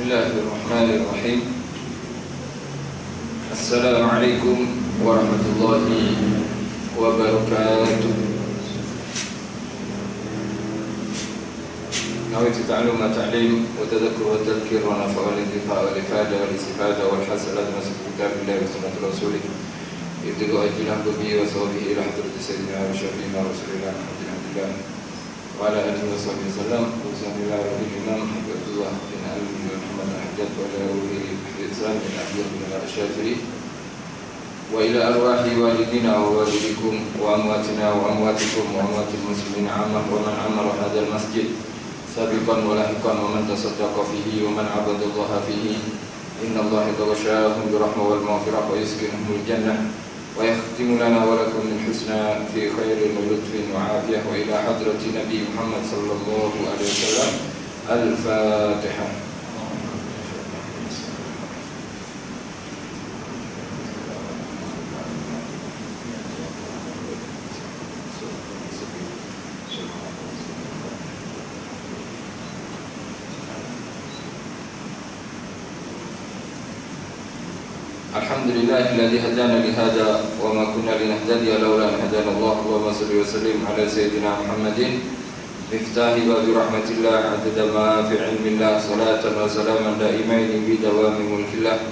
Bismillahirrahmanirrahim. Assalamualaikum warahmatullahi wabarakatuh. Nawaitu ta'allum wa ta'lim wa tadhakkur wa tadhkir wa nafa' wal intifa' wal ifada wal istifada wal hasanat masuk kitabillah wa sunnatul rasulih ibtigu ajlan bihi wa sawbihi ila hadrati sayyidina wa syafi'ina rasulillah alhamdulillah wa ala alihi wa sahbihi sallam wa sallallahu alaihi imam Abdullah bin Ali bin Muhammad al-Hajjaj wa ala alihi al-Islam bin Abdullah bin al-Syafiri wa ila arwahi walidina wa walidikum wa amwatina wa amwatikum wa amwatil muslimin amah wa man amara hadzal masjid sabiqan wa lahiqan wa man tasaddaqa fihi wa man abadallaha fihi innallaha taghashahum birahmah wal maghfirah wa yuskinhumul jannah wa yakhtimu lana wa lakum min husna fi khairin wa lutfin wa afiyah wa ila hadrati Nabi Muhammad sallallahu alaihi wasallam. Al-Fatihah. Alhamdulillahilladzi hadana li hada wa ma kunna linahtadiya laula an hadana Allah. Allahumma shalli wa sallim ala sayyidina Muhammadin miftahi babi rahmatillah adada ma fi ilmillah salatan wa salaman daimaini bi dawami mulkillah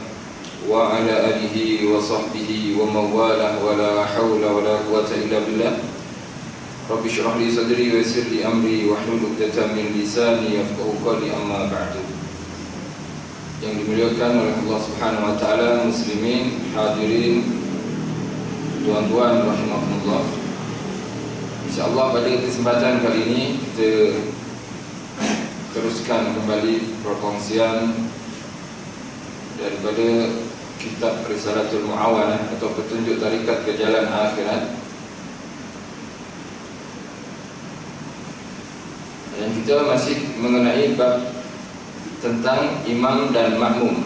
wa ala alihi wa sahbihi wa mawalah wa la hawla wa la quwwata illa billah. Rabbi shrah li sadri wa yassir li amri wa hlul 'uqdatam min lisani yafqahu qawli, amma ba'du. Yang dimuliakan oleh Allah Subhanahu wa taala, muslimin, hadirin, tuan-tuan rahimakumullah. Insyaallah pada kesempatan kali ini kita teruskan kembali perkongsian daripada kitab Risalatul Mu'awanah atau petunjuk tarikat ke jalan akhirat. Dan kita masih mengenai bab tentang imam dan makmum.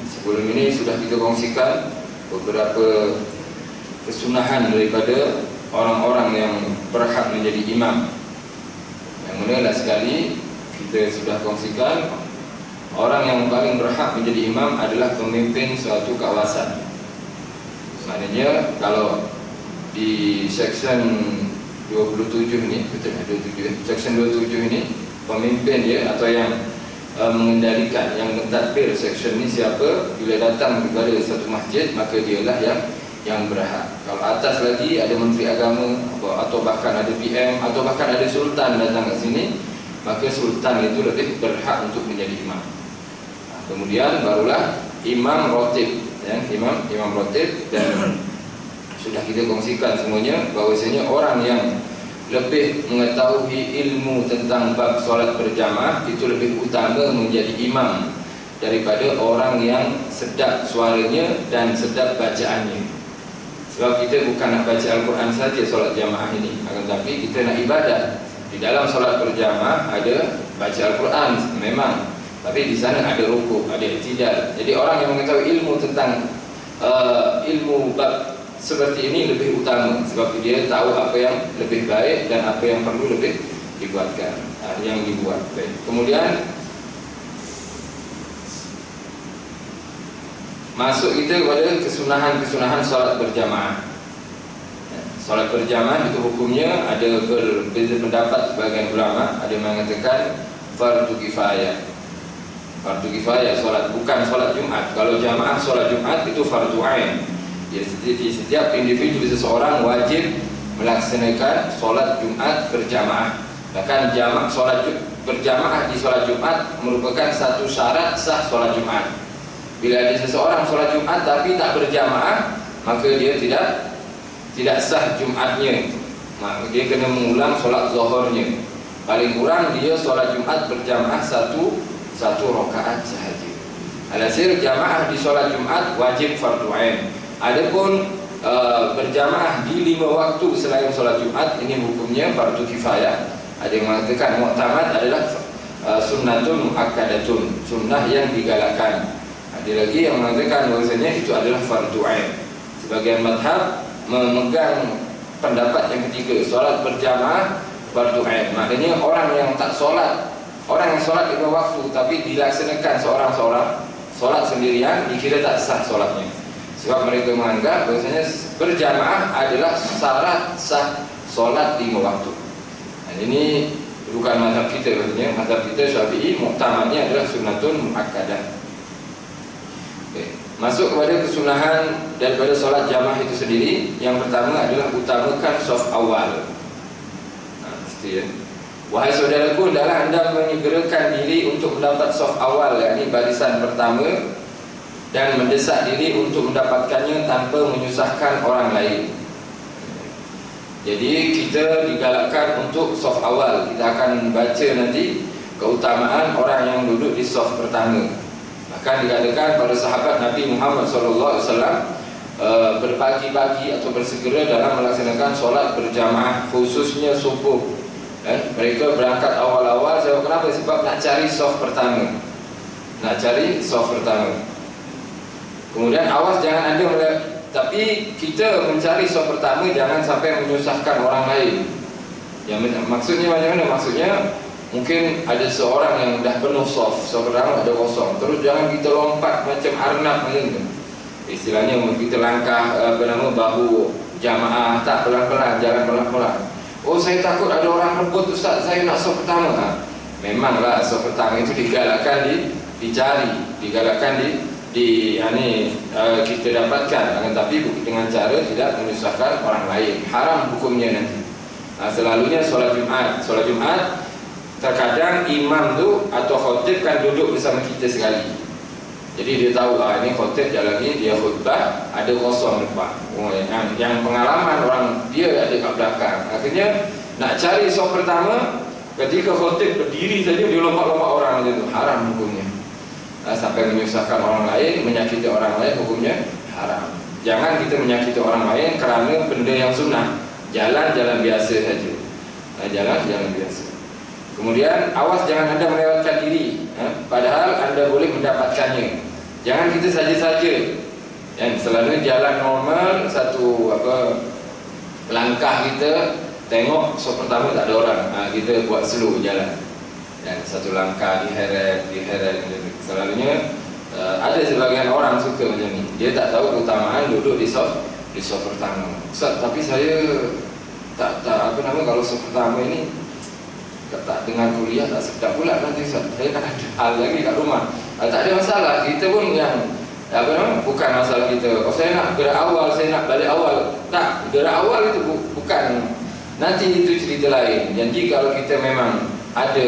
Sebelum ini sudah kita kongsikan beberapa kesunahan daripada orang-orang yang berhak menjadi imam. Yang mana last sekali kita sudah kongsikan orang yang paling berhak menjadi imam adalah pemimpin suatu kawasan. Maknanya kalau di section 27 ini, betul 27, section 27 ini pemimpin dia atau yang mengendalikan, yang mentadbir section ni siapa, bila datang kepada satu masjid maka dialah yang berhak. Kalau atas lagi ada menteri agama atau bahkan ada PM atau bahkan ada sultan datang ke sini, maka sultan itu lebih berhak untuk menjadi imam. Kemudian barulah imam rotib, imam rotib. Dan sudah kita kongsikan semuanya bahwasanya orang yang lebih mengetahui ilmu tentang bab solat berjamaah itu lebih utama menjadi imam daripada orang yang sedap suaranya dan sedap bacaannya. Sebab kita bukan nak baca Al-Quran saja solat jamaah ini, akan tapi kita nak ibadah. Di dalam solat berjamaah ada baca Al-Quran memang, tapi di sana ada rukuk, ada i'tidal. Jadi orang yang mengetahui ilmu tentang ilmu bab seperti ini lebih utama, sebab dia tahu apa yang lebih baik dan apa yang perlu lebih dibuatkan, yang dibuat. Baik. Kemudian masuk kita kepada kesunahan-kesunahan solat berjamaah. Solat berjamaah itu hukumnya ada berbeza pendapat sebagian ulama. Ada yang mengatakan fardu kifayah. Fardu kifayah solat, bukan solat Jumat. Kalau jamaah solat Jumat itu fardu ain. Jadi setiap individu seseorang wajib melaksanakan solat Jumat berjamaah. Bahkan solat berjamaah di solat Jumat merupakan satu syarat sah solat Jumat. Bila ada seseorang solat Jumat tapi tak berjamaah, maka dia tidak sah Jumatnya. Maka dia kena mengulang solat zuhurnya. Paling kurang dia solat Jumat berjamaah satu rakaat sahaja. Alhasil jamaah di solat Jumat wajib fardu ain. Adapun berjamaah di 5 waktu selain solat Jumat, ini hukumnya fardu kifayah. Ada yang mengatakan mu'tamad adalah sunnatun muakkadatun, sunnah yang digalakkan. Ada lagi yang mengatakan bahwasanya itu adalah fardu ain. Sebagian madhab memegang pendapat yang ketiga, solat berjamaah fardu ain. Maknanya orang yang tak solat Orang yang solat 5 waktu tapi dilaksanakan seorang-seorang, solat sendirian, dikira tak sah solatnya. Sebab mereka menganggap bahwasanya berjamaah adalah syarat sah solat 5 waktu. Dan ini bukan mazhab kita katanya. Mazhab kita Syafi'i, muktamadnya adalah sunnatun muakkadah. Masuk kepada kesunahan daripada solat jamaah itu sendiri. Yang pertama adalah utamakan shaf awal. Mesti ya. Wahai saudaraku, hendaklah anda menyegerakan diri untuk mendapat shaf awal, yakni barisan pertama, dan mendesak diri untuk mendapatkannya tanpa menyusahkan orang lain. Jadi kita digalakkan untuk shaf awal. Kita akan baca nanti keutamaan orang yang duduk di shaf pertama. Bahkan dikatakan pada sahabat Nabi Muhammad SAW berbagi-bagi atau bersegera dalam melaksanakan solat berjamaah, khususnya subuh. Mereka berangkat awal-awal. Sebab kenapa? Sebab nak cari shaf pertama. Nak cari shaf pertama. Kemudian awas jangan anda tapi kita mencari shaf pertama jangan sampai menyusahkan orang lain. Yang maksudnya macam mana? Maksudnya mungkin ada seorang yang dah penuh shaf pertama, ada kosong. Terus jangan kita lompat macam arnab macam tu. Istilahnya kita langkah bahu jamaah, tak pelan-pelan, jalan pelan-pelan. Oh, saya takut ada orang rebut, Ustaz, saya nak shaf pertama. Memanglah shaf pertama itu digalakkan dicari, digalakkan kita dapatkan, tapi dengan cara tidak menyusahkan orang lain. Haram hukumnya nanti. Selalunya solat Jumaat. Solat Jumaat terkadang imam tu atau khotib kan duduk bersama kita sekali. Jadi dia tahu ini khotib jalan ni, dia khutbah, ada kosong depan. Yang pengalaman orang dia ada kat belakang. Akhirnya nak cari shaf pertama, ketika khotib berdiri saja dia lompat-lompat orang macam tu. Haram hukumnya. Sampai menyusahkan orang lain, menyakiti orang lain, hukumnya haram. Jangan kita menyakiti orang lain kerana benda yang sunnah. Jalan-jalan biasa saja. Jalan-jalan biasa. Kemudian awas jangan anda melewatkan diri, padahal anda boleh mendapatkannya. Jangan kita saja-saja. Selalu jalan normal, satu langkah kita tengok shaf pertama tak ada orang, kita buat slow jalan. Dan satu langkah diheret. Selalunya ada sebagian orang suka macam ni. Dia tak tahu keutamaan duduk di shaf pertama. Ustaz, tapi saya tak kalau shaf pertama ini tak dengar kuliah tak sedap pula nanti Ustaz. Saya kan ada hal lagi kat rumah. Tak ada masalah. Kita pun yang bukan masalah kita. Kalau saya nak gerak awal, saya nak balik awal. Tak, gerak awal itu bukan. Nanti itu cerita lain. Jadi kalau kita memang ada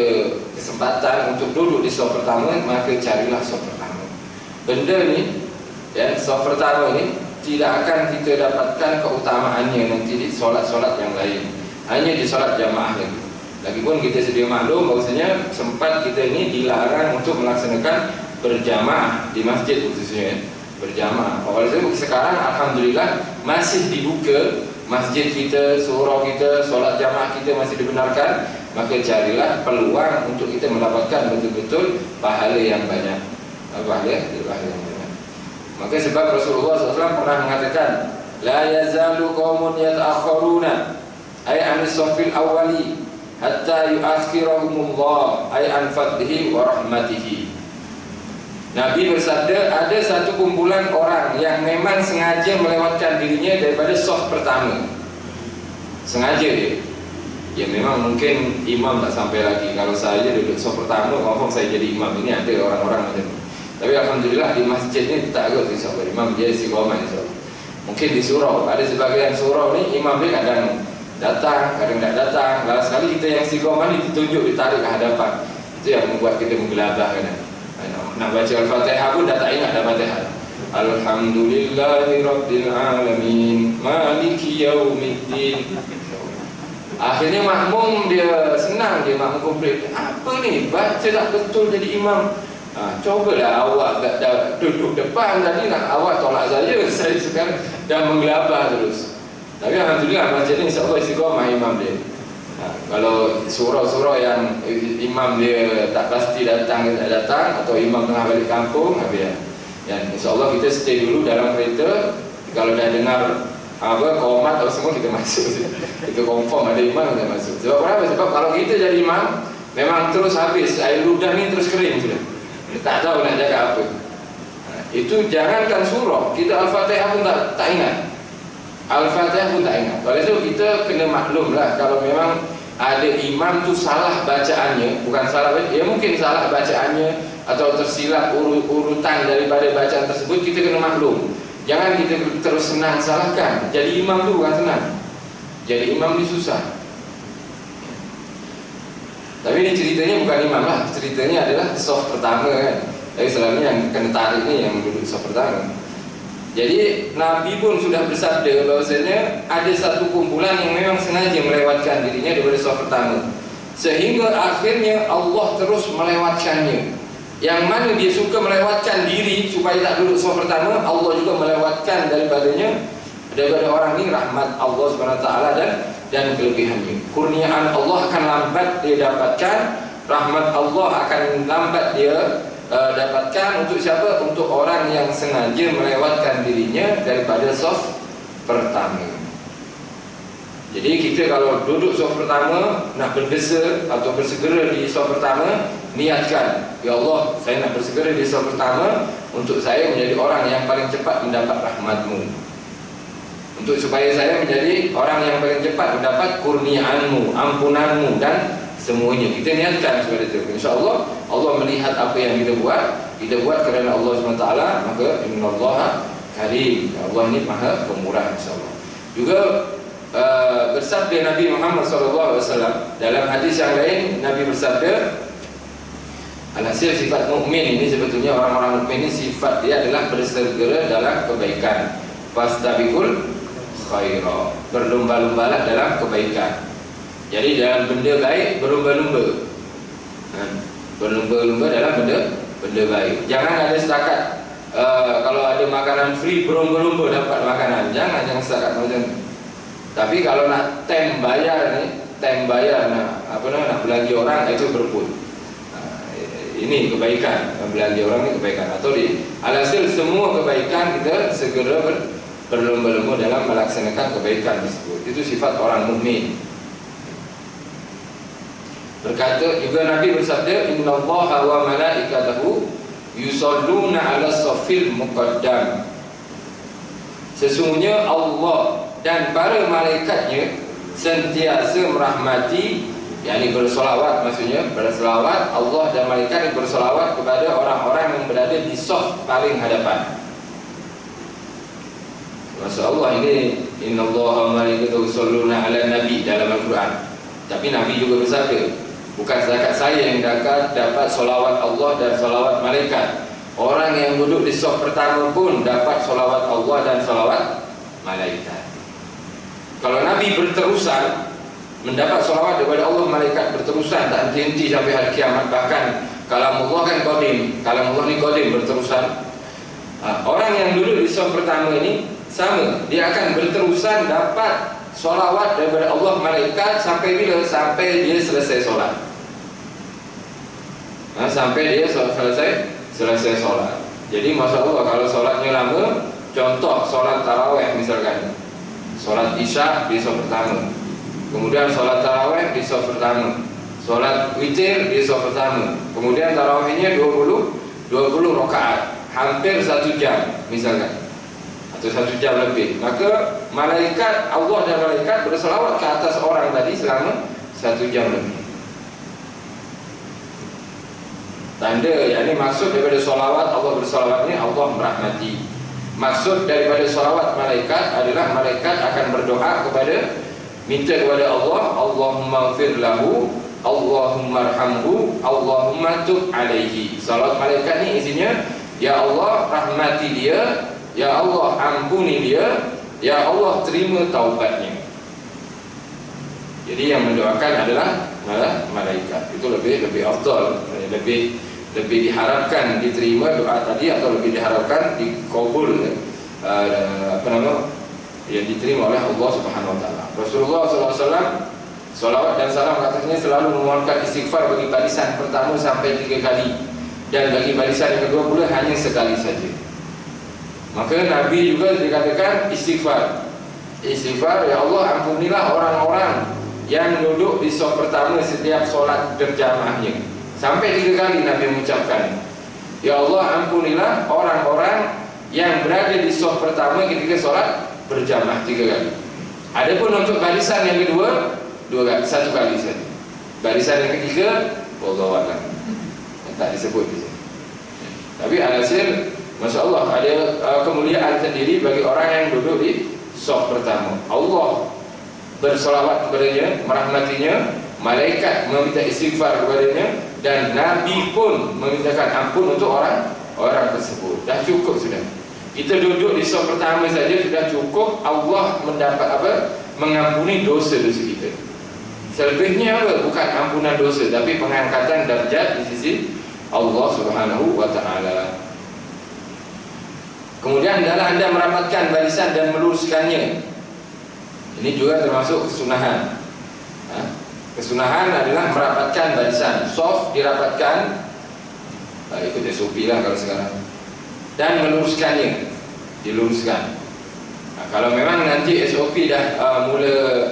kesempatan untuk duduk di shaf pertama, maka carilah shaf pertama. Benda ni, shaf pertama ni tidak akan kita dapatkan keutamaannya nanti di solat-solat yang lain. Hanya di solat jamaah lagi. Lagipun kita sedia maklum bahwasanya sempat kita ni dilarang untuk melaksanakan berjamaah di masjid khususnya. Berjamaah. Oleh sebab sekarang alhamdulillah masih dibuka masjid kita, surau kita, solat jamaah kita masih dibenarkan. Maka carilah peluang untuk kita mendapatkan betul-betul pahala yang banyak. Pahala yang banyak. Maka sebab Rasulullah SAW pernah mengatakan, la yazalu qaumun yata'akhiruna ay an as-saffil awwali hatta yu'akhirahumullah ay an fadlihi wa rahmatihi. Nabi bersabda, ada satu kumpulan orang yang memang sengaja melewatkan dirinya daripada shaf pertama. Sengaja dia. Ya memang mungkin imam tak sampai lagi. Kalau saya duduk shaf pertama, confirm saya jadi imam. Ini ada orang-orang macam ni. Tapi alhamdulillah di masjid ni tak ada insya-Allah imam dia istiqamah insya-Allah. Mungkin di surau, ada sebagian surau ni imam dia kadang datang, kadang tak datang. Last sekali kita yang istiqamah ni ditunjuk, ditarik ke hadapan. Itu yang membuat kita menggelabah kadang. Nak baca Al-Fatihah pun dah tak ingat dah Fatihah. Alhamdulillahirabbil alamin maliki yaumiddin. Akhirnya makmum dia senang, dia makmum komplit. Apa ni? Baca tak betul jadi imam. Cobalah awak dah duduk depan tadi, nak awak tolak saya. Saya sekarang dah menggelabah terus. Tapi alhamdulillah macam ni insya-Allah istiqamah imam dia. Kalau surau-surau yang imam dia tak pasti datang ke tak datang, atau imam tengah balik kampung, habis ya. InsyaAllah kita stay dulu dalam kereta. Kalau dah dengar qomat atau semua, kita masuk. Kita confirm ada imam, kita masuk. Sebab kenapa? Sebab kalau kita jadi imam, memang terus habis, air ludah ni terus kering sudah. Tak tahu nak jaga apa. Itu jangankan surah, kita Al-Fatihah pun tak ingat. Al-Fatihah pun tak ingat. Oleh itu kita kena maklumlah kalau memang ada imam tu salah bacaannya, bukan salah, ya mungkin salah bacaannya atau tersilap urutan daripada bacaan tersebut, kita kena maklum. Jangan kita terus senang salahkan. Jadi imam tu bukan senang. Jadi imam ni susah. Tapi ini ceritanya bukan imam lah, ceritanya adalah soft pertama kan. Jadi selalunya yang kena tarik ni yang duduk soft pertama. Jadi Nabi pun sudah bersabda bahwasanya ada satu kumpulan yang memang sengaja melewatkan dirinya daripada soft pertama, sehingga akhirnya Allah terus melewatkannya. Yang mana dia suka melewatkan diri supaya tak duduk soft pertama, Allah juga melewatkan daripada orang ini rahmat Allah SWT dan kelebihannya. Kurniaan Allah akan lambat dia dapatkan, rahmat Allah akan lambat dia dapatkan. Untuk siapa? Untuk orang yang sengaja melewatkan dirinya daripada soft pertama. Jadi kita kalau duduk soft pertama, nak berdesa atau bersegera di soft pertama, niatkan, ya Allah, saya nak bersegera di soft pertama untuk saya menjadi orang yang paling cepat mendapat rahmat-Mu, untuk supaya saya menjadi orang yang paling cepat mendapat kurniaan-Mu, ampunan-Mu dan semuanya. Kita niatkan seperti itu. InsyaAllah Allah melihat apa yang kita buat kerana Allah SWT, maka innallaha karim, Allah ini maha pemurah insyaAllah. Juga bersabda Nabi Muhammad SAW dalam hadis yang lain, Nabi bersabda, alhasil sifat mukmin ini sebetulnya, orang-orang mukmin ini sifat dia adalah bersegera dalam kebaikan. Fastabiqul khaira, berlomba-lombalah dalam kebaikan. Jadi dalam benda baik berlomba-lomba, berlomba-lomba dalam benda baik. Jangan ada setakat kalau ada makanan free berlomba-lomba dapat makanan. Jangan setakat macam tu. Tapi kalau nak tem bayar nak belanja orang, itu berebut. Ini kebaikan, belanja orang ini kebaikan. Atau alhasil semua kebaikan kita segera berlomba-lomba dalam melaksanakan kebaikan tersebut. Itu sifat orang mukmin. Berkata juga Nabi bersabda, innallaha wa malaikatahu yusalluna 'alas saffil muqaddam. Sesungguhnya Allah dan para malaikatnya sentiasa merahmati, yakni bersolawat, maksudnya bersolawat, Allah dan malaikat bersolawat kepada orang-orang yang berada di saf paling hadapan. Masya Allah, ini innallaha wa malaikatahu yusalluna 'alan nabi dalam Al-Quran. Tapi Nabi juga bersabda, bukan setakat saya yang dapat solawat Allah dan solawat malaikat. Orang yang duduk di saf pertama pun dapat solawat Allah dan solawat malaikat. Kalau Nabi berterusan mendapat solawat daripada Allah, malaikat berterusan, tak henti-henti sampai hari kiamat. Bahkan kalamullah kan qadim, kalamullah ni qadim, berterusan. Orang yang duduk di saf pertama ini sama, dia akan berterusan dapat solawat daripada Allah, malaikat, sampai bila? Sampai dia selesai solat. Sampai dia selesai solat. Jadi Masya Allah, kalau solatnya lama, contoh solat tarawih misalkan, solat isya di saf pertama, kemudian solat tarawih di saf pertama, solat witir di saf pertama, kemudian tarawihnya 20 rakaat, hampir 1 jam misalkan, atau 1 jam lebih, maka malaikat, Allah dan malaikat berselawat ke atas orang tadi selama 1 jam lebih. Tanda, yakni maksud daripada solawat, Allah bersolawat ini Allah merahmati. Maksud daripada solawat malaikat adalah malaikat akan berdoa kepada, minta kepada Allah, Allahumma ighfir lahu, Allahumma arhamhu, Allahumma tub alaihi. Salawat malaikat ni isinya, ya Allah rahmati dia, ya Allah ampuni dia, ya Allah terima taubatnya. Jadi yang mendoakan adalah malaikat. Itu lebih afdal, lebih diharapkan diterima doa tadi, atau lebih diharapkan dikabul, yang diterima oleh Allah Subhanahu Wa Taala. Rasulullah SAW salawat dan salam katanya selalu memohonkan istighfar bagi barisan pertama sampai 3 kali, dan bagi barisan yang kedua pula hanya sekali saja. Maka Nabi juga dikatakan istighfar, ya Allah ampunilah orang-orang yang duduk di saf pertama setiap solat berjamaahnya. Sampai 3 kali Nabi mengucapkan, ya Allah ampunilah orang-orang yang berada di saf pertama ketika solat berjamaah 3 kali. Adapun untuk barisan yang kedua 2 kali, 1 kali saja. Barisan yang ketiga wallahu a'lam, tak disebut di sini. Tapi alhasil Masya Allah ada kemuliaan sendiri bagi orang yang duduk di saf pertama. Allah bersolawat kepadanya, merahmatinya, malaikat meminta istighfar kepadanya, dan Nabi pun memintakan ampun untuk orang tersebut. Dah cukup sudah. Kita duduk di saf pertama saja sudah cukup. Allah mendapat apa? Mengampuni dosa-dosa kita. Selebihnya apa? Bukan ampunan dosa, tapi pengangkatan darjat di sisi Allah Subhanahu wa ta'ala. Kemudian adalah Anda merapatkan barisan dan meluruskannya. Ini juga termasuk kesunahan. Kesunahan adalah merapatkan barisan. Shaf dirapatkan, ikut SOP lah kalau sekarang. Dan meluruskannya, diluruskan. Kalau memang nanti SOP dah mula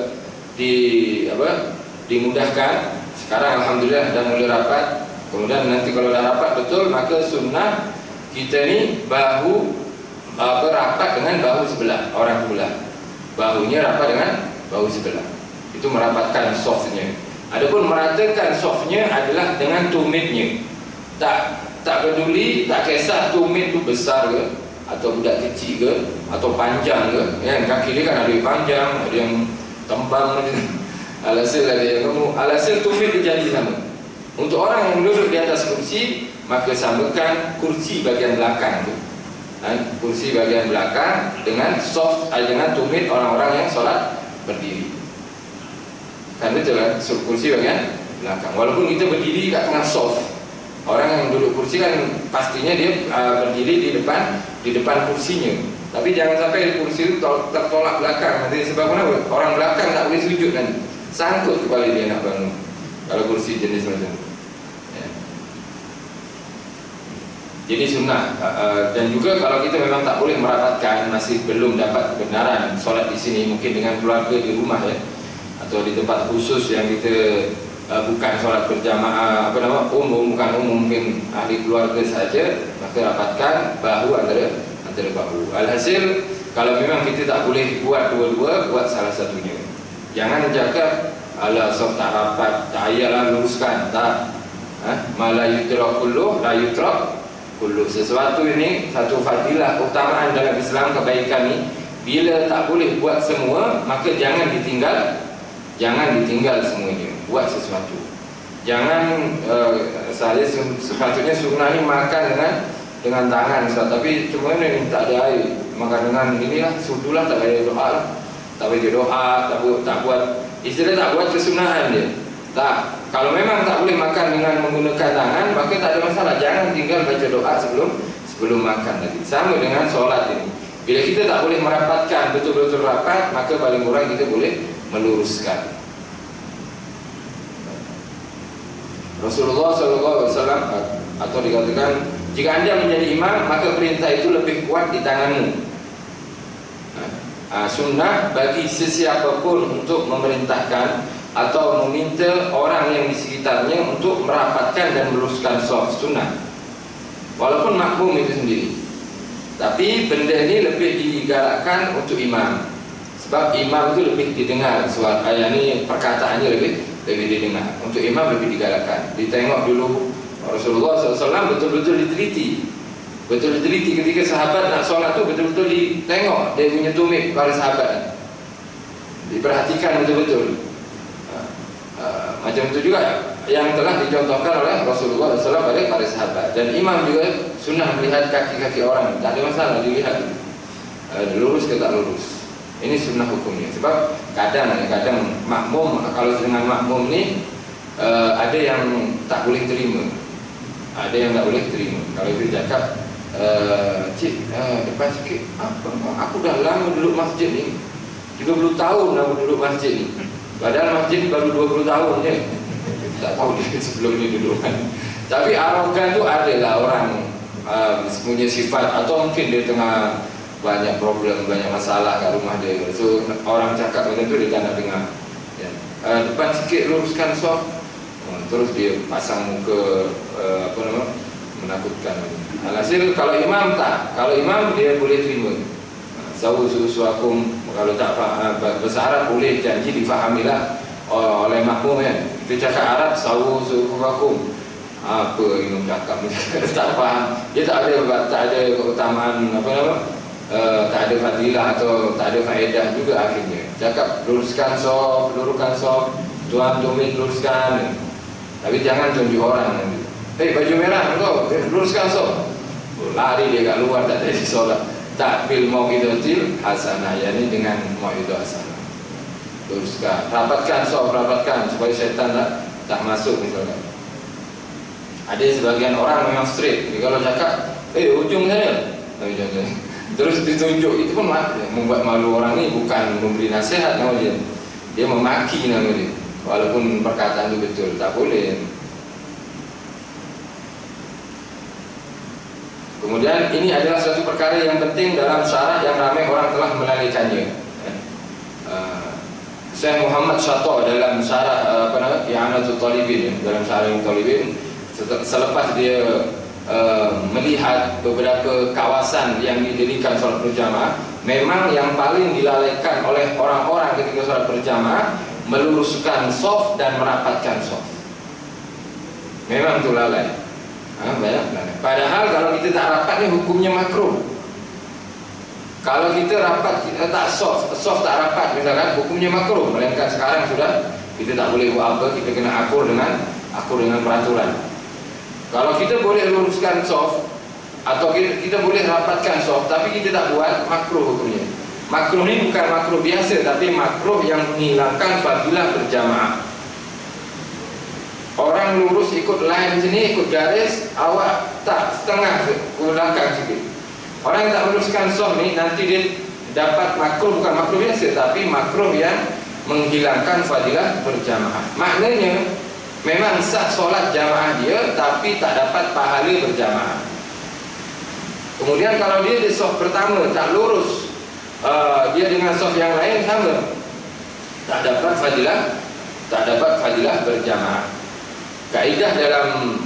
dimudahkan, sekarang alhamdulillah dah mula rapat. Kemudian nanti kalau dah rapat betul, maka sunnah kita ni bahu rapat dengan bahu sebelah orang sebelah. Bahunya rapat dengan bahu sebelah. Itu merapatkan softnya. Adapun meratakan softnya adalah dengan tumitnya. Tak peduli, tak kisah tumit tu besar ke, atau budak kecil ke, atau panjang ke. Ya, kaki dia kan ada yang panjang, ada yang tembang. Alhasil ada yang gemuk. Alhasil tumit dia jadi sama. Untuk orang yang duduk di atas kursi, maka samakan kursi bagian belakang tu. Kursi bagian belakang dengan soft, dengan tumit orang-orang yang solat berdiri. Kan betul kan? Kursi bagian belakang. Walaupun kita berdiri kat tengah soft, orang yang duduk kursi kan pastinya dia berdiri di depan kursinya. Tapi jangan sampai kursi itu tertolak belakang. Nanti sebab kenapa? Orang belakang tak boleh sujud kan? Sangkut kepala dia nak bangun. Kalau kursi jenis macam itu. Jadi sunnah. Dan juga kalau kita memang tak boleh merapatkan, masih belum dapat kebenaran solat di sini, mungkin dengan keluarga di rumah ya, atau di tempat khusus yang kita bukan solat berjamaah umum, bukan umum, mungkin ahli keluarga saja, maka rapatkan bahu antara bahu. Alhasil kalau memang kita tak boleh buat dua-dua, buat salah satunya. Jangan cakap ala soft tak rapat, tak payahlah luruskan, tak. Mala yutrak kulluh la yutrak kulluh. Sesuatu ini satu fadilah keutamaan dalam Islam, kebaikan ni, bila tak boleh buat semua, maka jangan ditinggal semuanya. Buat sesuatu. Jangan saya sepatutnya sunnah ni makan dengan tangan, tapi cuma ni tak ada air, makan dengan inilah sudulah, tak ada doa lah. Tak boleh doa, tak buat istilah, tak buat kesunahan dia. Tak, kalau memang tak boleh makan dengan menggunakan tangan, maka tak ada masalah. Jangan tinggal baca doa sebelum makan tadi. Sama dengan solat ini. Bila kita tak boleh merapatkan betul-betul rapat, maka paling kurang kita boleh meluruskan. Rasulullah SAW atau dikatakan, jika Anda menjadi imam, maka perintah itu lebih kuat di tanganmu. Sunnah bagi sesiapapun untuk memerintahkan atau meminta orang yang di sekitarnya untuk merapatkan dan meluruskan shaf, sunnah. Walaupun makmum itu sendiri. Tapi benda ini lebih digalakkan untuk imam. Sebab imam itu lebih didengar, suara ayat ini perkataannya lebih didengar. Untuk imam lebih digalakkan. Ditengok dulu Rasulullah SAW betul-betul diteliti. Betul diteliti ketika sahabat nak solat tu, betul-betul ditengok dia punya tumit para sahabat. Diperhatikan betul-betul. Macam itu juga yang telah dicontohkan oleh Rasulullah SAW pada para sahabat. Dan imam juga sunnah melihat kaki-kaki orang. Tak ada masalah dilihat lurus ke tak lurus. Ini sunnah hukumnya. Sebab kadang makmum, kalau dengan makmum ni ada yang tak boleh terima. Ada yang tak boleh terima. Kalau itu cakap, cik, depan sikit, aku dah lama duduk masjid ni, 30 tahun aku duduk masjid ni. Padahal masjid ni baru 20 tahun je. Tak tahu dia sebelum ni duduk kan. Tapi arogan tu adalah orang punya sifat, atau mungkin dia tengah banyak problem, banyak masalah kat rumah dia. So orang cakap macam tu dia tak nak dengar ya. depan sikit, luruskan soft. Terus dia pasang muka menakutkan. Alhasil kalau imam tak, kalau imam dia boleh terima. Sawu suakum, kalau tak faham bahasa Arab boleh janji difahamilah oleh makmum kan. Kita cakap Arab sawu suakum. Apa imam cakap ni tak faham. Dia tak ada keutamaan tak ada fadilah atau tak ada faedah juga akhirnya. Cakap luruskan soft, tuan tumit luruskan. Tapi jangan tunjuk orang nanti. Baju merah kau luruskan soft. Lari dia kat luar tak jadi solat. Takbil mau'idatil hasanah, yakni dengan mau'idah hasanah. Luruskan, rapatkan soft, rapatkan supaya syaitan tak masuk misalkan. Ada sebagian orang memang straight. Kalau cakap, ujung sana. Terus ditunjuk, itu pun membuat malu orang ni. Bukan memberi nasihat nama dia, dia memaki nama dia. Walaupun perkataan itu betul, tak boleh. Kemudian ini adalah suatu perkara yang penting dalam syarat yang ramai orang telah melalaikannya. Syekh Muhammad Syata dalam syarah I'anatul Talibin, dalam syarah Talibin, selepas dia melihat beberapa kawasan yang didirikan solat berjamaah, memang yang paling dilalaikan oleh orang-orang ketika solat berjamaah meluruskan shaf dan merapatkan shaf. Memang itu lalai. Padahal kalau kita tak rapat ni hukumnya makruh. Kalau kita rapat, kita tak soft tak rapat misalkan, hukumnya makruh. Melainkan sekarang sudah kita tak boleh buat apa, kita kena akur dengan peraturan. Kalau kita boleh luruskan soft atau kita boleh rapatkan soft, tapi kita tak buat, makruh hukumnya. Makruh ni bukan makruh biasa, tapi makruh yang menghilangkan fadilah berjamaah. Orang lurus ikut line sini, ikut garis, awak tak setengah ke belakang sikit. Orang yang tak meluruskan soft ni nanti dia dapat makruh, bukan makruh biasa, tapi makruh yang menghilangkan fadilah berjamaah. Maknanya memang sah solat jamaah dia, tapi tak dapat pahala berjamaah. Kemudian kalau dia di soft pertama tak lurus, dia dengan soft yang lain sama, tak dapat fadilah berjamaah. Kaedah dalam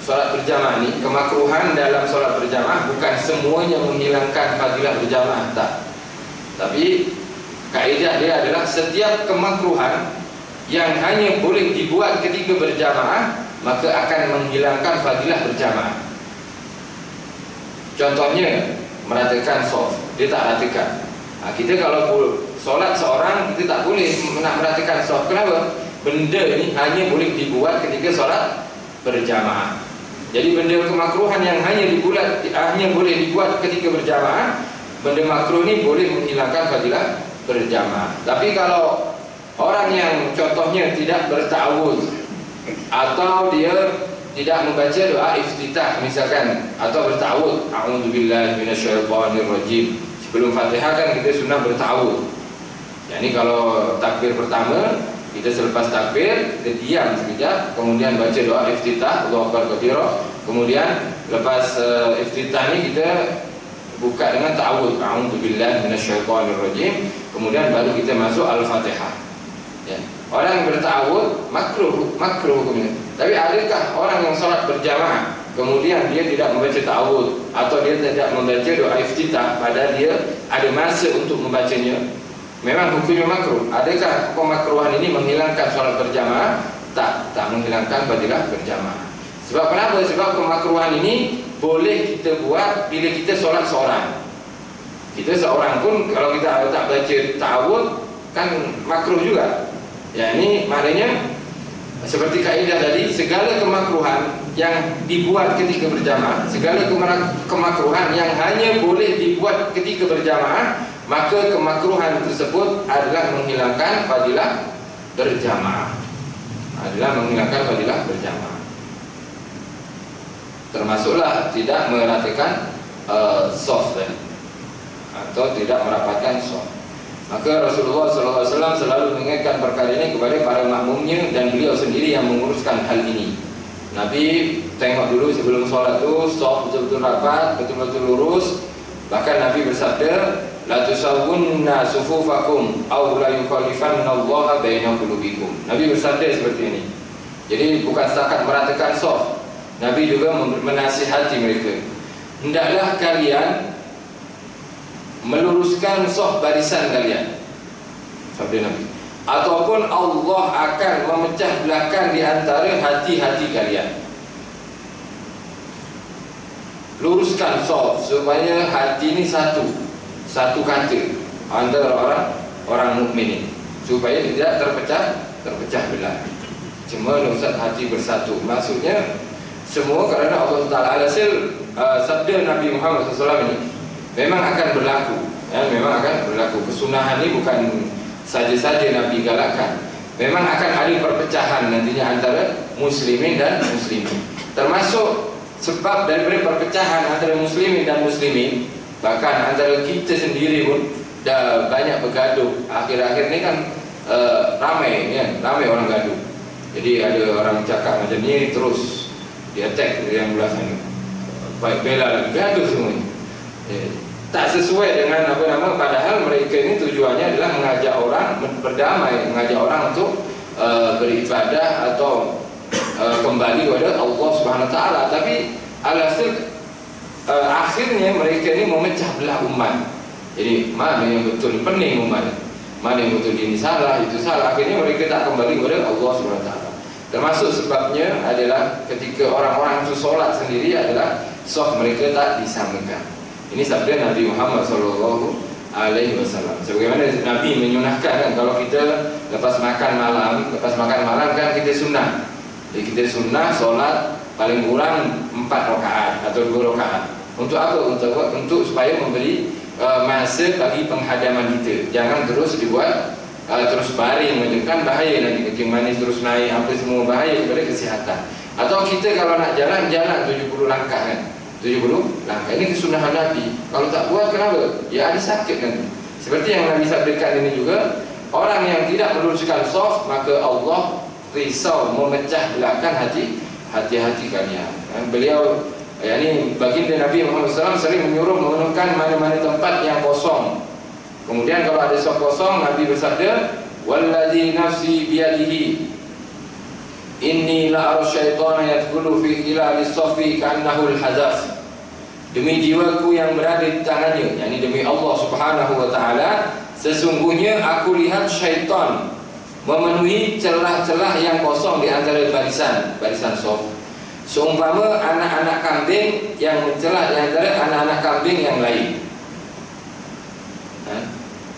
solat berjamaah ni, kemakruhan dalam solat berjamaah bukan semuanya menghilangkan fadilah berjamaah, tak. Tapi kaedah dia adalah setiap kemakruhan yang hanya boleh dibuat ketika berjamaah, maka akan menghilangkan fadilah berjamaah. Contohnya meratakan soft, dia tak ratakan. Kita kalau solat seorang, kita tak boleh nak meratakan soft. Kenapa? Benda ni hanya boleh dibuat ketika solat berjamaah. Jadi benda kemakruhan yang hanya boleh dibuat ketika berjamaah, benda makruh ni boleh menghilangkan fadilah berjamaah. Tapi kalau orang yang contohnya tidak berta'awudz, atau dia tidak membaca doa iftitah misalkan, atau berta'awudz, a'udzubillahi minasyaitonirrajim, sebelum Fatihah kan kita sunnah berta'awudz. Yani kalau takbir pertama, kita selepas takbir, kita diam sekejap, kemudian baca doa iftitah, Allahu Akbar kabira. Kemudian lepas iftitah ni kita buka dengan ta'awudz, a'udzubillahi minasyaitonirrajim. Kemudian baru kita masuk al-Fatihah. Ya. Orang yang berta'awudz makruh hukumnya. Tapi adakah orang yang salat berjamaah kemudian dia tidak membaca ta'awudz atau dia tidak membaca doa iftitah padahal dia ada masa untuk membacanya? Memang hukumnya makruh. Adakah pemakruhan ini menghilangkan solat berjamaah? Tak menghilangkan fadilah berjamaah. Sebab kenapa? Sebab pemakruhan ini boleh kita buat bila kita solat seorang. Kita seorang pun kalau kita tak baca ta'awudz kan makruh juga. Ya, ini maknanya seperti kaedah tadi, segala kemakruhan yang dibuat ketika berjamaah, segala kemakruhan yang hanya boleh dibuat ketika berjamaah, maka kemakruhan tersebut adalah menghilangkan fadilah berjamaah. Termasuklah tidak meratakan soft tadi, atau tidak merapatkan soft. Maka Rasulullah SAW selalu mengingatkan perkara ini kepada para makmumnya, dan beliau sendiri yang menguruskan hal ini. Nabi tengok dulu sebelum solat tu soft betul-betul rapat, betul-betul lurus. Bahkan Nabi bersabda, la tusawwunna sufufakum aw la yukhalifannallaha baina qulubikum. Nabi bersabda seperti ini. Jadi bukan setakat meratakan saf, Nabi juga menasihati mereka, hendaklah kalian meluruskan saf barisan kalian, sabda Nabi, ataupun Allah akan memecah belahkan di antara hati-hati kalian. Luruskan saf supaya hati ini satu kata antara orang mukmin ini, supaya tidak terpecah belah. Cuma Ustaz, hati bersatu maksudnya semua kerana Allah Taala. Alhasil sabda Nabi Muhammad SAW ini memang akan berlaku, ya, memang akan berlaku. Kesunahan ini bukan saja-saja Nabi galakkan, memang akan ada perpecahan nantinya antara muslimin dan muslimin. Termasuk sebab daripada perpecahan antara muslimin dan muslimin, bahkan antara kita sendiri pun dah banyak bergaduh. Akhir-akhir ni kan ramai orang gaduh. Jadi ada orang cakap macam ni, terus dia attack yang belah sana, baik bela lagi, gaduh semuanya. Tak sesuai dengan padahal mereka ini tujuannya adalah mengajak orang berdamai, mengajak orang untuk beribadah atau kembali kepada Allah Subhanahu Wa Taala. Tapi alhasil akhirnya mereka ini memecah belah umat. Jadi mana yang betul pening umat, mana yang betul ini salah, itu salah. Akhirnya mereka tak kembali kepada Allah Subhanahu Wa Taala. Termasuk sebabnya adalah ketika orang-orang itu solat sendiri adalah saf mereka tak disamakan. Ini sabda Nabi Muhammad SAW. Sebagaimana Nabi menyunahkan kan, kalau kita lepas makan malam kan kita sunnah. Jadi kita sunnah solat paling kurang 4 rakaat atau 2 rakaat. Untuk apa? Untuk supaya memberi masa bagi penghadaman kita. Jangan terus dibuat terus baring macam kan bahaya, nanti kencing manis terus naik apa semua, bahaya kepada kesihatan. Atau kita kalau nak jalan 70 langkah kan, 70 langkah. Ini kesunahan Nabi. Kalau tak buat kenapa? Ya ada sakit nanti. Seperti yang Nabi sabdakan ini juga, orang yang tidak meluruskan saf maka Allah risau memecah belahkan hati-hati kalian. Beliau yakni baginda Nabi Muhammad SAW sering menyuruh memenuhkan mana-mana tempat yang kosong. Kemudian kalau ada saf kosong, Nabi bersabda, "Walladzi nafsi biyadihi inni la ara syaitana yadkhulu fi hilalis safi ka'annahu al-hadaf." Demi jiwaku yang berada di tangannya, yakni demi Allah Subhanahu Wa Taala, sesungguhnya aku lihat syaitan memenuhi celah-celah yang kosong di antara barisan saf, seumpama anak-anak kambing yang mencelah di antara anak-anak kambing yang lain.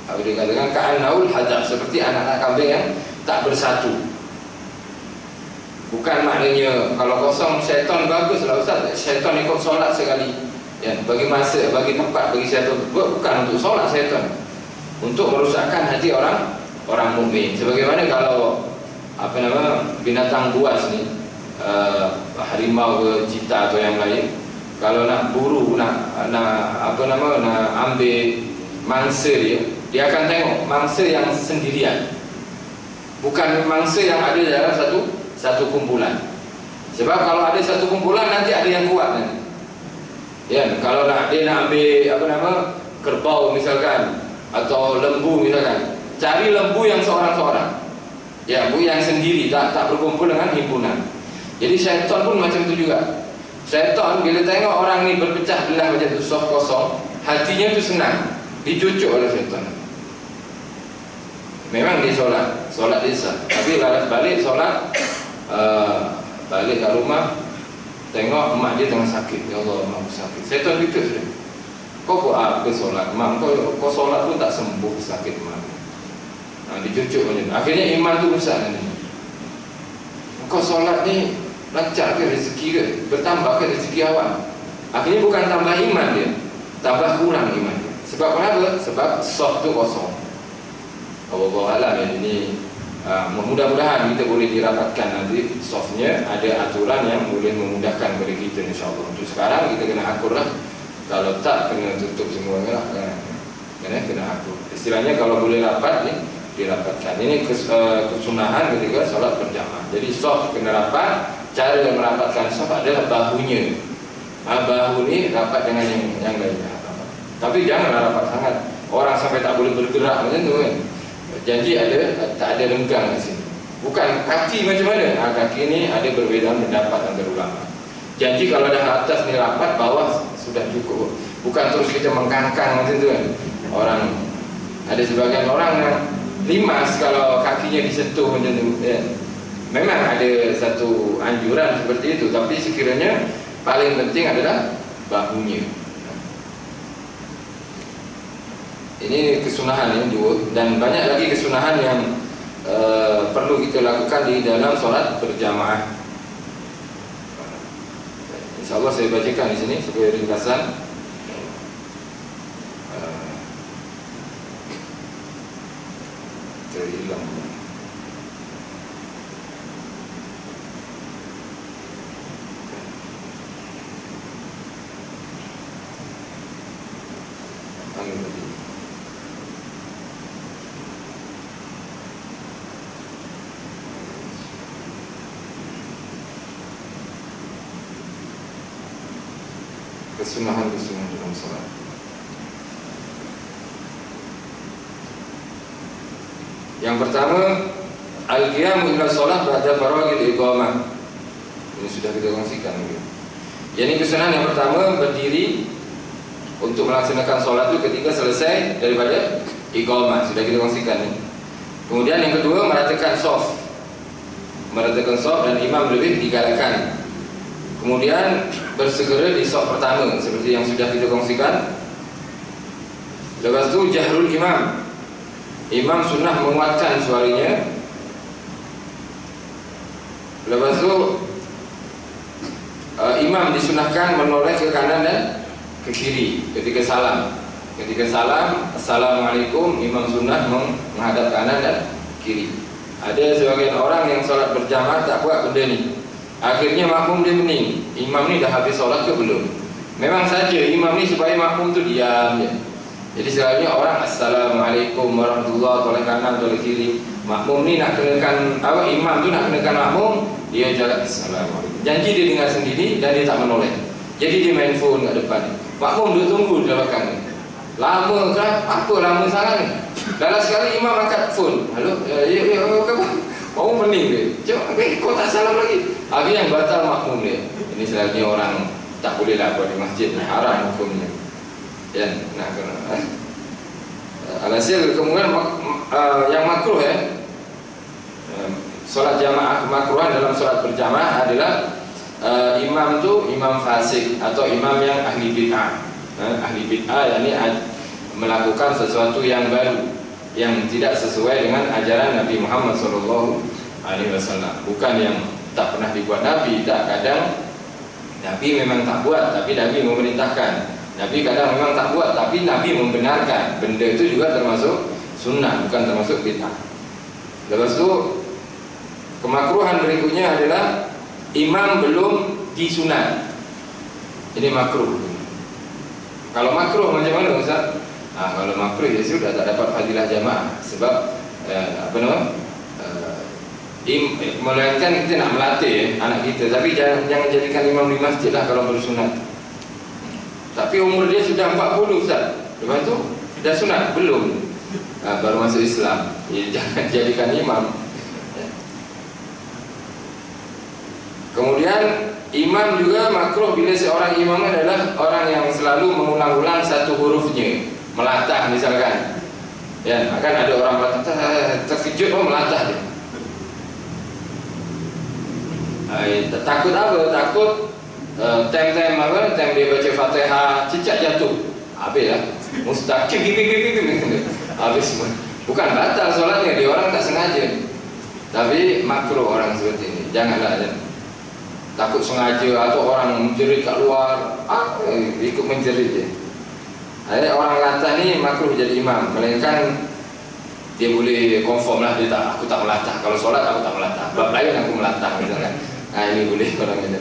Apa dia katakan? Ka'annahu al-hadaf, seperti anak-anak kambing yang tak bersatu. Bukan maknanya kalau kosong syaitan baguslah Ustaz, syaitan ikut solat sekali, ya, bagi masa, bagi tempat bagi syaitan. Bukan untuk solat syaitan, untuk merusakkan hati orang mukmin. Sebagaimana kalau binatang buas ni, harimau ke cita atau yang lain, kalau nak buru, nak ambil mangsa dia akan tengok mangsa yang sendirian, bukan mangsa yang ada dalam satu kumpulan. Sebab kalau ada satu kumpulan nanti ada yang kuat nanti. Ya, kalau dia nak ambil kerbau misalkan atau lembu misalkan, cari lembu yang seorang-seorang, ya, lembu yang sendiri, tak berkumpul dengan himpunan. Jadi syaitan pun macam itu juga. Syaitan bila tengok orang ni berpecah belah macam tu, saf kosong, hatinya tu senang, dicucuk oleh syaitan. Memang dia solat dia sah, tapi lalas balik solat, balik ke rumah, tengok mak dia tengah sakit. Ya Allah, mak sakit. Syaitan cucuk sudah. Kau buat apa solat? Mak kau solat pun tak sembuh sakit mak. Dicucuk macam tu. Akhirnya iman tu rusak nanti. Kau solat ni lancar ke rezeki ke? Bertambah ke rezeki awak? Akhirnya bukan tambah iman dia, tambah kurang iman dia. Sebab kenapa? Sebab saf tu kosong. Allah alam, ini mudah-mudahan kita boleh dirapatkan nanti safnya, ada aturan yang boleh memudahkan kepada kita insyaAllah. Untuk sekarang kita kena akur lah. Kalau tak, kena tutup semua lah. Kena akur. Istilahnya kalau boleh rapat ni, dirapatkan. Ini kesunahan ketika solat berjamaah. Jadi saf kena rapat. Cara merapatkan saf adalah bahunya. Bahu ni rapat dengan yang lainnya. Tapi janganlah rapat sangat. orang sampai tak boleh bergerak macam tu kan. Janji tak ada renggang di sini. Bukan kaki macam mana? Kaki ni ada perbezaan pendapat antara ulama. Janji kalau dah atas ni rapat, bawah sudah cukup. Bukan terus kita mengkangkang macam tu kan. Orang ada sebagian orang yang limas kalau kakinya disentuh macam tu ya. Memang ada satu anjuran seperti itu, tapi sekiranya paling penting adalah bahunya. Ini kesunahan yang dua, dan banyak lagi kesunahan yang perlu kita lakukan di dalam solat berjamaah. InsyaAllah saya bacakan di sini sebagai ringkasan. Terhilang. Kesunahan dalam salat. Yang pertama, al-qiyamu ila shalah ba'da faragil iqamah. Ini sudah kita kongsikan. Jadi kesunahan yang pertama, berdiri untuk melaksanakan salat itu ketika selesai daripada iqamah. Sudah kita kongsikan ini. Kemudian yang kedua, meratakan shaf. Meratakan shaf dan imam lebih digalakkan. Kemudian bersegera di shaf pertama seperti yang sudah kita kongsikan. Lepas itu jahrul imam. Imam sunnah menguatkan suaranya. Lepas itu imam disunahkan menoleh ke kanan dan ke kiri ketika salam. Ketika salam, assalamualaikum, imam sunnah menghadap kanan dan kiri. Ada sebagian orang yang solat berjamaah tak buat benda ni. Akhirnya makmum dia pening. Imam ni dah habis solat ke belum? Memang saja imam ni supaya makmum tu diam je. Jadi selalunya orang assalamualaikum warahmatullahi wabarakatuh, kanan toleh kiri. Makmum ni nak kenakan apa? Imam tu nak kenakan makmum, dia jalan assalamualaikum. Janji dia dengar sendiri dan dia tak menoleh. Jadi dia main phone kat depan. Makmum dia tunggu di belakang ni. Lama kan? Apa lama sangat ni? Dalam sekali imam angkat phone. Halo, ya apa? Mau pening dia. Cuma kau tak salam lagi. Akhirnya yang batal makmum dia. Ini selalunya orang tak boleh lah buat di masjid, haram hukumnya. Ya, nah kena. Alhasil kemudian yang makruh ya. Solat jamaah kemakruhan dalam solat berjamaah adalah imam tu imam fasik atau imam yang ahli bid'ah. Ahli bid'ah yakni melakukan sesuatu yang baru yang tidak sesuai dengan ajaran Nabi Muhammad SAW. Bukan yang tak pernah dibuat Nabi, tak, kadang Nabi memang tak buat, tapi Nabi memerintahkan. Nabi kadang memang tak buat, tapi Nabi membenarkan. Benda itu juga termasuk sunnah, bukan termasuk bid'ah. Lepas itu kemakruhan berikutnya adalah imam belum disunat. Ini makruh. Kalau makruh macam mana Ustaz? Kalau makruh ya sudah tak dapat fadilah jamaah. Sebab melainkan kita nak melatih anak kita. Tapi jangan jadikan imam di masjid lah kalau bersunat. Tapi umur dia sudah 40 Ustaz. Lepas tu dah sunat? Belum. Baru masuk Islam. Jangan jadikan imam. Kemudian imam juga makruh bila seorang imam adalah orang yang selalu mengulang-ulang satu hurufnya, melatah misalkan. Ya, akan ada orang melatah, terkejut melatah dia. Takut apa? Takut tem dia baca Fatihah cicak jatuh. Habis lah. Mustaqim habis semua. Bukan batal solatnya, dia orang tak sengaja. Tapi makruh orang seperti ini. Janganlah ya. Takut sengaja atau orang menjerit kat luar, ikut menjerit je. Ada orang latah ni makruh jadi imam, melainkan dia boleh confirm lah, dia tak, aku tak melatah. Kalau solat aku tak melatah. Bab lain aku melatah misalkan. Ini boleh orang ini.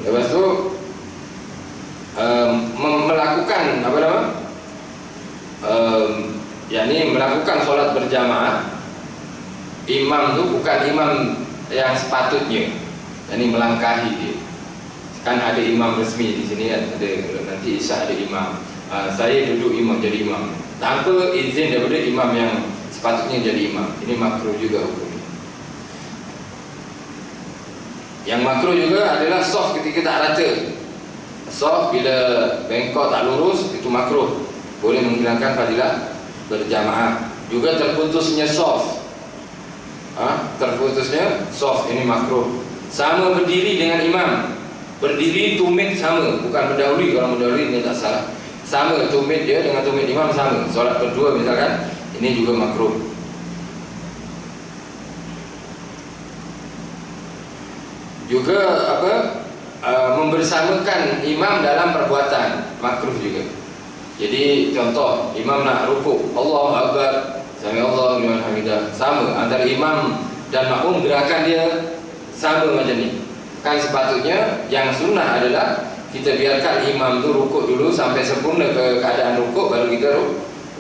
Lepas tu melakukan apa nama? yakni melakukan solat berjamaah. Imam tu bukan imam yang sepatutnya, yakni melangkahi dia. Kan ada imam resmi di sini kan, ada nanti isya ada imam, saya duduk imam, jadi imam tanpa izin daripada imam yang sepatutnya jadi imam. Ini makruh juga hukumnya. Yang makruh juga adalah soft ketika tak rata. Soft bila bengkok tak lurus, itu makruh, boleh menghilangkan fadilah berjamaah. Juga terputusnya soft, terputusnya soft, ini makruh. Sama berdiri dengan imam, berdiri tumit sama, bukan mendahului. Kalau mendahului ini tak salah. Sama tumit dia dengan tumit imam sama. Solat berdua misalkan, ini juga makruh. Juga membersamakan imam dalam perbuatan, makruh juga. Jadi contoh, imam nak rukuk, Allahu Akbar, sami Allahu liman hamidah, sama antara imam dan makmum, gerakan dia sama macam ni. Kan sepatutnya yang sunnah adalah kita biarkan imam tu rukuk dulu sampai sempurna ke keadaan rukuk, baru kita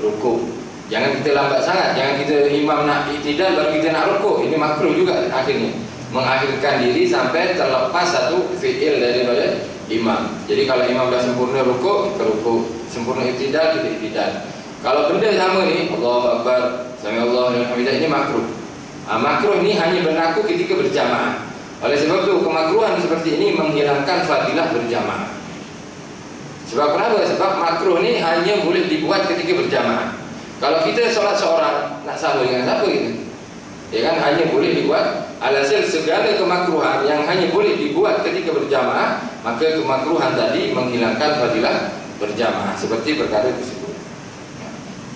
rukuk. Jangan kita lambat sangat, jangan kita imam nak iktidal baru kita nak rukuk. Ini makruh juga akhirnya, mengakhirkan diri sampai terlepas satu fi'il daripada imam. Jadi kalau imam dah sempurna rukuk, kita rukuk, sempurna iktidal, kita iktidal. Kalau benda sama ni, Allahu Akbar, sami Allahu liman hamidah, ini makruh. Makruh ini hanya berlaku ketika berjamaah. Oleh sebab itu kemakruhan seperti ini menghilangkan fadilah berjamaah. Sebab kenapa? Sebab makruh ni hanya boleh dibuat ketika berjamaah. Kalau kita solat seorang, nak sama dengan siapa kita? Ya kan, hanya boleh dibuat. Alhasil segala kemakruhan yang hanya boleh dibuat ketika berjamaah, maka kemakruhan tadi menghilangkan fadilah berjamaah. Seperti perkara tersebut.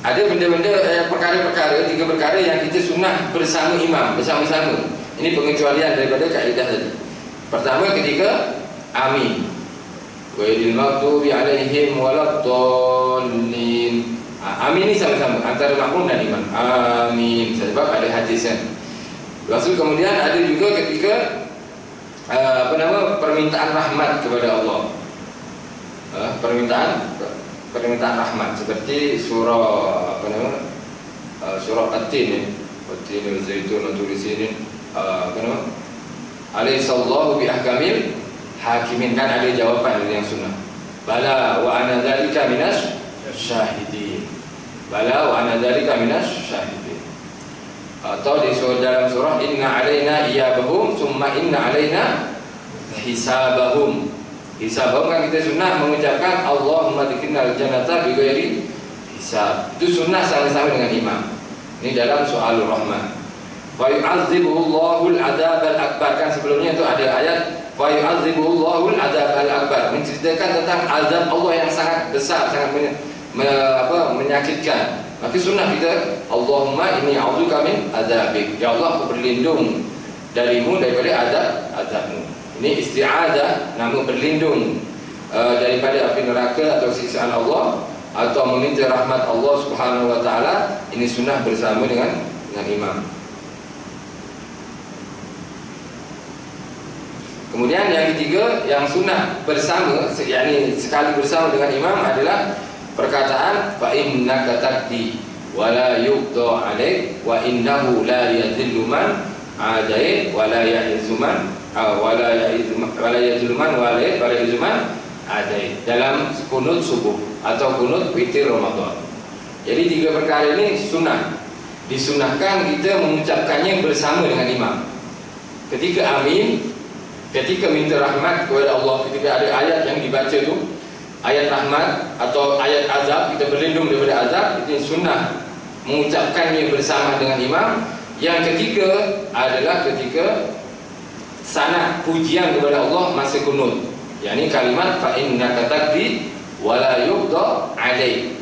Ada benda-benda, perkara-perkara, 3 perkara yang kita sunnah bersama imam, bersama-sama. Ini pengecualian daripada kaedah tadi. Pertama, ketika amin, ghairil maghdubi alaihim waladdallin. Amin ni sama-sama antara makmum dan imam. Amin, sebab ada hadis kan. Lepas itu kemudian ada juga ketika permintaan rahmat kepada Allah. Permintaan rahmat seperti surah surah At-Tin ni. At-Tin al-Zaitun al-Turisinin. Alaihissallahu biahkamil hakimin, kan ada jawapan dari yang sunnah. Bala wa ana dzalika minas syahidin. Bala wa ana dzalika minas syahidin. Atau di dalam surah inna alaina iyabahum summa inna alaina hisabahum. Hisabahum kan kita sunnah mengucapkan Allahumma dzikrinal jannata bighairi hisab. Itu sunnah sama-sama dengan imam. Ini dalam soalur rahman. Fa yu'adzibuhullahul adzabal akbar, kan sebelumnya itu ada ayat fa yu'adzibuhullahul adzabal akbar, menceritakan tentang azab Allah yang sangat besar, sangat menyakitkan. Maka sunnah kita Allahumma inni a'udzubika min adzabik, ya Allah aku berlindung darimu daripada azabmu. Ini isti'adzah, nama berlindung daripada api neraka atau siksaan Allah, atau meminta rahmat Allah Subhanahu wa taala. Ini sunnah bersama dengan imam. Kemudian yang ketiga, yang sunnah bersama, yakni sekali bersama dengan imam, adalah perkataan fa innaka taqdi wa la yuqda 'alaik wa innahu la yadhillu man 'adait wa la ya'izzu man wa la yadhillu man wa la yadhillu man adait, dalam kunut subuh atau kunut witir Ramadan. Jadi 3 perkara ini sunnah. Disunahkan kita mengucapkannya bersama dengan imam. Ketika amin, ketika minta rahmat kepada Allah, ketika ada ayat yang dibaca tu, ayat rahmat atau ayat azab, kita berlindung daripada azab, itu sunnah mengucapkannya bersama dengan imam. Yang ketiga adalah ketika sanad pujian kepada Allah masa kunut, yakni kalimat fa innaka taqdi wa la yuqda 'alaik.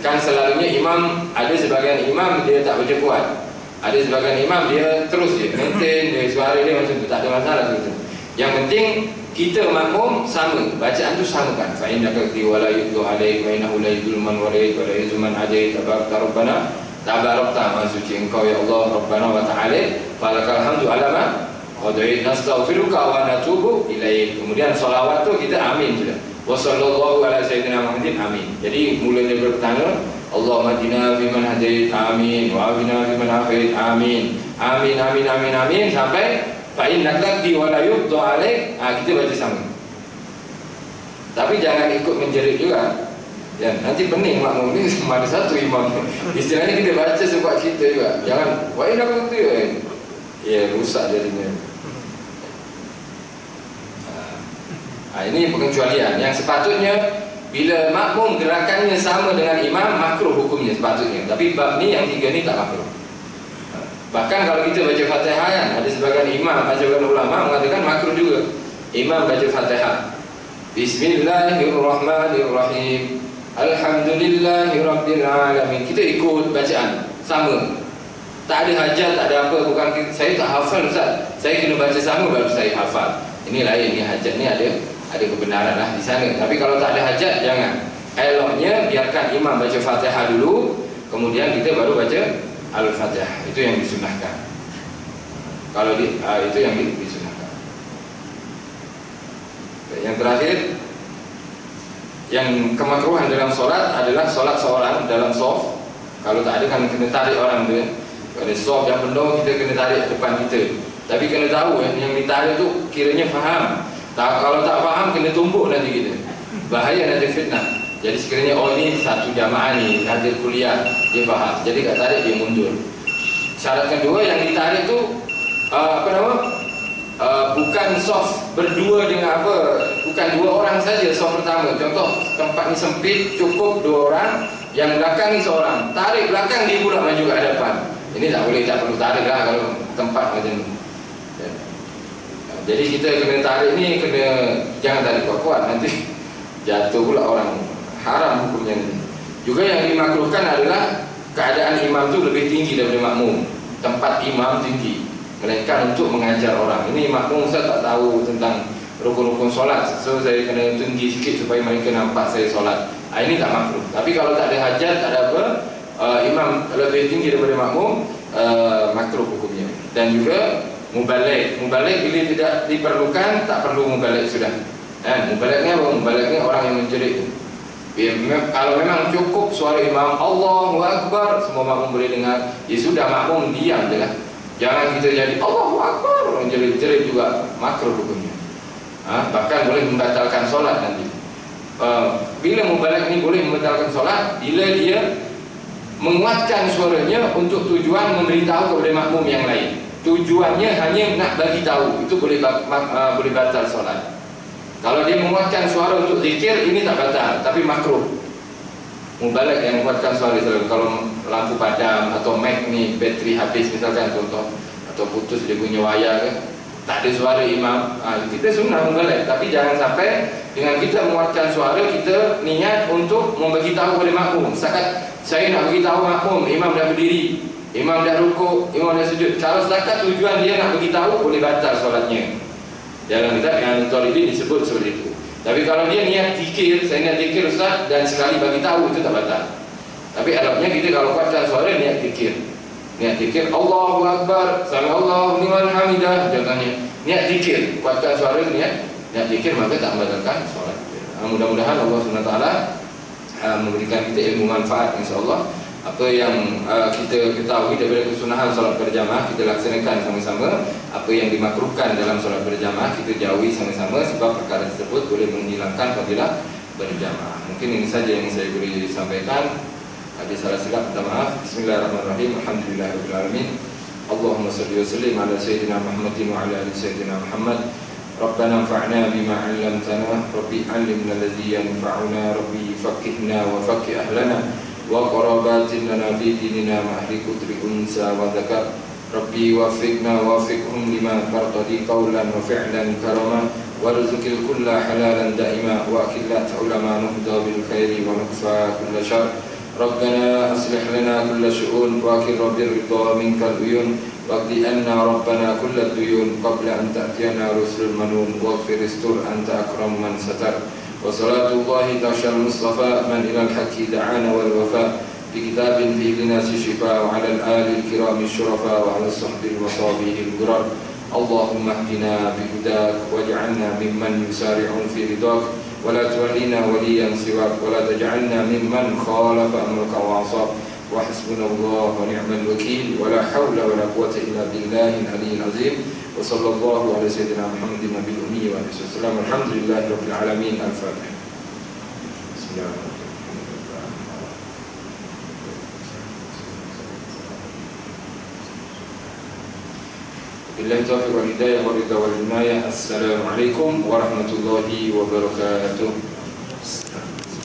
Kan selalunya imam, ada sebagian imam dia tak baca kuat, ada sebagian imam dia terus dia maintain, dia suara dia macam tu, tak ada masalah gitu. Yang penting kita makmum sama, bacaan tu sama kan. Fa innaka taqdi wa la yuqda 'alaik wa innahu la yudhillu man walayt wa la yuzillu man adait. Rabbana tabarakta, maha suci engkau ya Allah Rabbana wa ta'ala, falakal hamdu ala ma qadait, nastaghfiruka wa natubu ilaik. Kemudian salawat tu kita amin sudah. Wa sallallahu ala sayyidina Muhammadin, amin. Jadi mulanya bertanya Allahumma hadina fiman hadait, amin, wa afina fiman afait, amin, amin, amin, amin, amin, sampai fa innaka taqdi wa la yuqda 'alaik. Kita baca sama. Tapi jangan ikut menjerit juga. Ya, nanti pening makmum ni cuma ada satu imam. Istilahnya kita baca sebab kita juga. Jangan wah ini apa tu ya? Ya rusak jadinya. Ini pengecualian yang sepatutnya bila makmum gerakannya sama dengan imam makruh hukumnya sepatutnya. Tapi bab ni yang tiga ni tak makruh. Bahkan kalau kita baca Fatihah kan, ada sebagian imam, sebagian ulama mengatakan makruh juga. Imam baca Fatihah. Bismillahirrahmanirrahim. Alhamdulillahirabbil alamin. Kita ikut bacaan sama. Tak ada hajat, tak ada apa, bukan saya tak hafal Ustaz. Saya kena baca sama baru saya hafal. Ini lain ni hajat ni ada kebenaran lah di sana. Tapi kalau tak ada hajat jangan. Eloknya biarkan imam baca Fatihah dulu, kemudian kita baru baca Al-Fatihah. Itu yang disunahkan. Kalau itu yang disunahkan. Yang terakhir, yang kemakruhan dalam solat adalah solat seorang dalam sof. Kalau tak ada kan kena tarik orang tu. Kalau sof yang penuh kita kena tarik depan kita. Tapi kena tahu yang ditarik tu kiranya faham. Kalau tak faham kena tumbuk nanti kita. Bahaya nanti fitnah. Jadi sekiranya ini satu jamaah ni hadir kuliah, dia faham. Jadi tak tarik dia mundur. Syarat kedua yang ditarik tu bukan soft berdua dengan bukan dua orang saja soft pertama. Contoh tempat ni sempit, cukup dua orang, yang belakang ni seorang. Tarik belakang dia pula maju ke hadapan. Ini tak boleh, tak perlu tarik lah kalau tempat macam ni. Jadi kita kena tarik ni jangan tarik kuat-kuat, nanti jatuh pula orang. Haram hukumnya ni. Juga yang dimakruhkan adalah keadaan imam tu lebih tinggi daripada makmum. Tempat imam tinggi, melainkan untuk mengajar orang. Ini makmum saya tak tahu tentang rukun-rukun solat, so saya kena tinggi sikit supaya mereka nampak saya solat. Ini tak makruh. Tapi kalau tak ada hajat, tak ada apa, imam lebih tinggi daripada makmum, makruh hukumnya. Dan juga mubalik bila tidak diperlukan, tak perlu mubalik sudah. Mubaliknya apa? Mubaliknya orang yang menjerit. Kalau memang cukup suara imam Allahu Akbar, semua makmum boleh dengar, ya sudah, makmum diam je lah. Jangan kita jadi Allahu Akbar, orang jerit-jerit juga, makruh hukumnya. Bahkan boleh membatalkan solat nanti. Bila mubalik ini boleh membatalkan solat, bila dia menguatkan suaranya untuk tujuan memberitahu kepada makmum yang lain. Tujuannya hanya nak bagi tahu, itu boleh batal solat. Kalau dia menguatkan suara untuk zikir, ini tak batal, tapi makruh. Mubalik yang menguatkan suara, kalau lampu padam atau mic ni bateri habis misalkan contoh, atau putus dia punya wayar ke, tak ada suara imam, kita sunnah mubalik. Tapi jangan sampai dengan kita menguatkan suara, kita niat untuk membagi tahu kepada makmum. Setakat saya nak bagi tahu makmum, imam dah berdiri, imam dah rukuk, imam dah sujud. Kalau setakat tujuan dia nak bagi tahu, boleh batal solatnya. Dalam kitab yang Al-Talibin disebut seperti itu. Tapi kalau dia niat zikir, saya niat zikir Ustaz, dan sekali bagi tahu, itu tak batal. Tapi eloknya kita kalau kuatkan suara niat zikir. Niat zikir Allahu Akbar, Sami Allahu liman hamidah, contohnya. Niat zikir, kuatkan suara niat zikir, maka tak membatalkan solat. Mudah-mudahan Allah SWT memberikan kita ilmu manfaat, insya-Allah. Apa yang kita ketahui daripada kesunahan solat berjamaah, kita laksanakan sama-sama. Apa yang dimakruhkan dalam solat berjamaah, kita jauhi sama-sama, sebab perkara tersebut boleh menghilangkan fadilah berjamaah. Mungkin ini saja yang saya boleh sampaikan. Ada salah silap, minta maaf. Bismillahirrahmanirrahim. Alhamdulillahirabbil alamin. Allahumma shalli wa sallim ala sayyidina Muhammadin wa ala ali sayyidina Muhammad. Rabbana anfa'na bima 'allamtana, Rabbi 'allimna alladhi yanfa'una, Rabbi faqihna wa faqih ahlana wa qarabatin lana fi dinina ma'ahli kutri unsa wa dhakar. Rabbi wafiqna wafiqhum lima tartadi qawlan wa fi'lan karama, warzuqil kulla halalan da'ima, wa akillat ulama nuhda bil khairi wa nukfa kulla syar. Rabbana aslih lana kulla syu'un, wa akil rabbir ridha minkal uyun, waqdi anna rabbana kulla duyun, qabla an ta'tiyana rusul manun, waghfir istur anta akram man satar. Wa salatullahi tashal mustafa man ilal haqi da'ana wal wafa, bi kitabin fi linasi shifa, wa ala al-ali al-kirami syurafa, wa ala sahbihi wa sahbihi al-gurar. Allahumma hdina bihudak, waj'alna mimman yusari'un fi ridak, wa la tuwallina waliyan siwak, wa la taj'alna mimman khalafa amraka wa 'asab. Wa hasbunallahu wa ni'mal wakil, wa la hawla wa la quwwata illa billahil aliyyil azim. Wa sallallahu ala sayyidina Muhammadin nabiyil ummi wa alihi wasallam. Alhamdulillahirabbil alamin. Al-Fatihah. Bismillahirrahmanirrahim. Billahi taufiq wal hidayah wa ridha wal inayah. Assalamualaikum warahmatullahi wabarakatuh.